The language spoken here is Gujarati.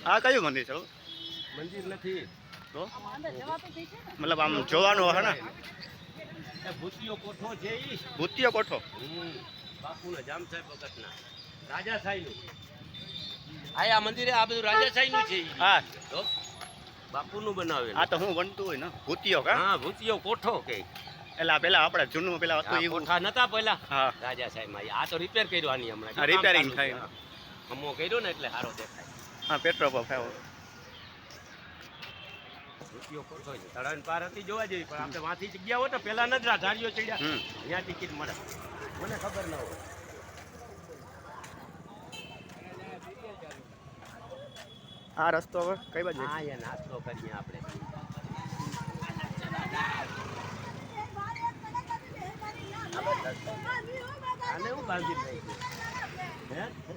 આ કયું મંદિર છે મંદિર નથી તો મતલબ આમ જોવાનું હે ને ભૂતિયો કોઠો છે ઈ ભૂતિયો કોઠો બાપુના જામ સાહેબ વખતના રાજાશાહીનું આ મંદિરે આ બધું રાજાશાહીનું છે ઈ. હા તો બાપુનું બનાવેલું આ તો હું બનતું હોય ને ભૂતિયો કા હા ભૂતિયો કોઠો કે એટલે આ પેલા આપણે જૂનું પેલા હતું એવું કોઠા નતા પહેલા હા રાજાશાહીમાં આ તો રિપેર કર્યો આની હમણાં હા, repairing થાય. અમો કર્યો ને એટલે સારો દેખાય હા પેટ્રોલ પંપ આવ્યો ભૂતિયો કોઠો છે તળાવ પાર હતી જોવા જેવી પણ આપણે વાંથી જગ્યા હોય તો પેલા ન જ ધારીઓ ચડ્યા અહીંયા ટિકિટ મળે મને ખબર ન હોય આ રસ્તો હવે કઈ બાજુ હા યા નાસ્તો કરીએ આપણે આને હું બાંધી નાખ્યું હે